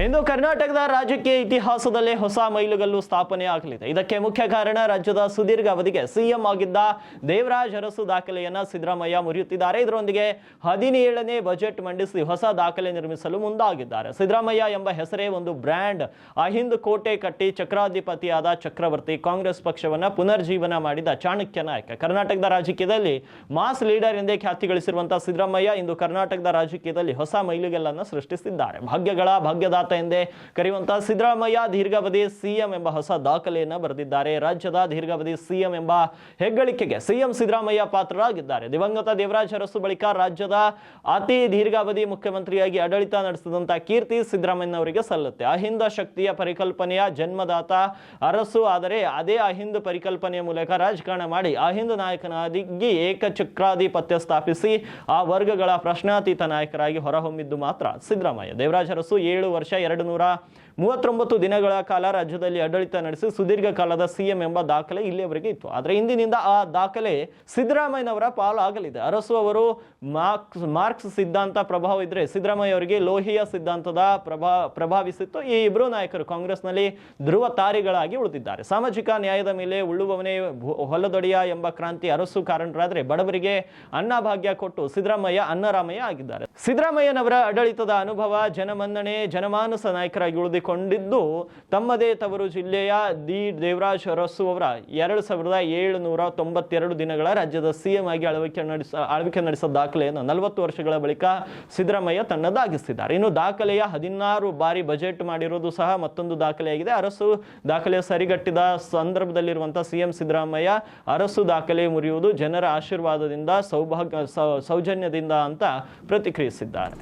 ಇಂದು ಕರ್ನಾಟಕದ ರಾಜಕೀಯ ಇತಿಹಾಸದಲ್ಲೇ ಹೊಸ ಮೈಲುಗಲ್ಲು ಸ್ಥಾಪನೆ ಆಗಲಿದೆ. ಇದಕ್ಕೆ ಮುಖ್ಯ ಕಾರಣ ರಾಜ್ಯದ ಸುದೀರ್ಘ ಅವಧಿಗೆ ಸಿಎಂ ಆಗಿದ್ದ ದೇವರಾಜ್ ಅರಸು ದಾಖಲೆಯನ್ನ ಸಿದ್ದರಾಮಯ್ಯ ಮುರಿಯುತ್ತಿದ್ದಾರೆ. ಇದರೊಂದಿಗೆ 17ನೇ ಬಜೆಟ್ ಮಂಡಿಸಿ ಹೊಸ ದಾಖಲೆ ನಿರ್ಮಿಸಲು ಮುಂದಾಗಿದ್ದಾರೆ. ಸಿದ್ದರಾಮಯ್ಯ ಎಂಬ ಹೆಸರೇ ಒಂದು ಬ್ರ್ಯಾಂಡ್. ಅಹಿಂದ್ ಕೋಟೆ ಕಟ್ಟಿ ಚಕ್ರಾಧಿಪತಿಯಾದ ಚಕ್ರವರ್ತಿ, ಕಾಂಗ್ರೆಸ್ ಪಕ್ಷವನ್ನ ಪುನರ್ಜೀವನ ಮಾಡಿದ ಚಾಣಕ್ಯ ನಾಯಕ, ಕರ್ನಾಟಕದ ರಾಜಕೀಯದಲ್ಲಿ ಮಾಸ್ ಲೀಡರ್ ಎಂದೇ ಖ್ಯಾತಿ ಗಳಿಸಿರುವಂತಹ ಸಿದ್ದರಾಮಯ್ಯ ಇಂದು ಕರ್ನಾಟಕದ ರಾಜಕೀಯದಲ್ಲಿ ಹೊಸ ಮೈಲುಗಲ್ಲನ್ನು ಸೃಷ್ಟಿಸಿದ್ದಾರೆ. ಭಾಗ್ಯಗಳ ಭಾಗ್ಯದಾತ ಎಂದೇ ಕರೆಯುವಂತಹ ಸಿದ್ದರಾಮಯ್ಯ ದೀರ್ಘಾವಧಿ ಸಿಎಂ ಎಂಬ ಹೊಸ ದಾಖಲೆಯನ್ನು ಬರೆದಿದ್ದಾರೆ. ರಾಜ್ಯದ ದೀರ್ಘಾವಧಿ ಸಿಎಂ ಎಂಬ ಹೆಗ್ಗಳಿಕೆಗೆ ಸಿಎಂ ಸಿದ್ದರಾಮಯ್ಯ ಪಾತ್ರರಾಗಿದ್ದಾರೆ. ದಿವಂಗತ ದೇವರಾಜ್ ಅರಸು ಬಳಿಕ ರಾಜ್ಯದ ಅತಿ ದೀರ್ಘಾವಧಿ ಮುಖ್ಯಮಂತ್ರಿಯಾಗಿ ಆಡಳಿತ ನಡೆಸಿದಂತಹ ಕೀರ್ತಿ ಸಿದ್ದರಾಮಯ್ಯನವರಿಗೆ ಸಲ್ಲುತ್ತೆ. ಅಹಿಂದ ಶಕ್ತಿಯ ಪರಿಕಲ್ಪನೆಯ ಜನ್ಮದಾತ ಅರಸು. ಆದರೆ ಅದೇ ಅಹಿಂದ ಪರಿಕಲ್ಪನೆಯ ಮೂಲಕ ರಾಜಕಾರಣ ಮಾಡಿ ಅಹಿಂದ ನಾಯಕನಾಗಿ ಏಕಚಕ್ರಾಧಿಪತ್ಯ ಸ್ಥಾಪಿಸಿ ಆ ವರ್ಗಗಳ ಪ್ರಶ್ನಾತೀತ ನಾಯಕರಾಗಿ ಹೊರಹೊಮ್ಮಿದ್ದು ಮಾತ್ರ ಸಿದ್ದರಾಮಯ್ಯ. ದೇವರಾಜ್ ಅರಸು 7 ವರ್ಷ 239 ದಿನಗಳ ಕಾಲ ರಾಜ್ಯದಲ್ಲಿ ಆಡಳಿತ ನಡೆಸಿ ಸುದೀರ್ಘ ಕಾಲದ ಸಿಎಂ ಎಂಬ ದಾಖಲೆ ಇಲ್ಲಿಯವರೆಗೆ ಇತ್ತು. ಆದರೆ ಇಂದಿನಿಂದ ಆ ದಾಖಲೆ ಸಿದ್ದರಾಮಯ್ಯನವರ ಪಾಲಾಗಲಿದೆ. ಅರಸು ಅವರು ಮಾರ್ಕ್ಸ್ ಸಿದ್ಧಾಂತ ಪ್ರಭಾವ ಇದ್ರೆ ಸಿದ್ದರಾಮಯ್ಯ ಅವರಿಗೆ ಲೋಹಿಯ ಸಿದ್ಧಾಂತದ ಪ್ರಭಾವಿಸಿತ್ತು. ಈ ಇಬ್ಬರು ನಾಯಕರು ಕಾಂಗ್ರೆಸ್ನಲ್ಲಿ ಧ್ರುವ ತಾರಿಗಳಾಗಿ ಉಳಿದಿದ್ದಾರೆ. ಸಾಮಾಜಿಕ ನ್ಯಾಯದ ಮೇಲೆ ಉಳ್ಳುವವನೇ ಹೊಲದೊಡೆಯ ಎಂಬ ಕ್ರಾಂತಿ ಅರಸು ಕಾರಣರಾದರೆ ಬಡವರಿಗೆ ಅನ್ನಭಾಗ್ಯ ಕೊಟ್ಟು ಸಿದ್ದರಾಮಯ್ಯ ಅನ್ನರಾಮಯ್ಯ ಆಗಿದ್ದಾರೆ. ಸಿದ್ದರಾಮಯ್ಯನವರ ಆಡಳಿತದ ಅನುಭವ, ಜನಮನ್ನಣೆ, ಜನಮಾನಸ ನಾಯಕರಾಗಿ ಉಳಿದುಕೊಂಡಿದ್ದು ತಮ್ಮದೇ ತವರು ಜಿಲ್ಲೆಯ ದೇವರಾಜ್ ಅರಸು ಅವರ 2792 ದಿನಗಳ ರಾಜ್ಯದ ಸಿಎಂ ಆಗಿ ಆಳ್ವಿಕೆ ನಡೆಸಿದ ದಾಖಲೆಯನ್ನು 40 ವರ್ಷಗಳ ಬಳಿಕ ಸಿದ್ದರಾಮಯ್ಯ ತನ್ನದಾಗಿಸಿದ್ದಾರೆ. ಇನ್ನು ದಾಖಲೆಯ 16 ಬಾರಿ ಬಜೆಟ್ ಮಾಡಿರುವುದು ಸಹ ಮತ್ತೊಂದು ದಾಖಲೆಯಾಗಿದೆ. ಅರಸು ದಾಖಲೆ ಸರಿಗಟ್ಟಿದ ಸಂದರ್ಭದಲ್ಲಿರುವಂತಹ ಸಿಎಂ ಸಿದ್ದರಾಮಯ್ಯ ಅರಸು ದಾಖಲೆ ಮುರಿಯುವುದು ಜನರ ಆಶೀರ್ವಾದದಿಂದ, ಸೌಜನ್ಯದಿಂದ ಅಂತ ಪ್ರತಿಕ್ರಿಯಿಸಿದ್ದಾರೆ.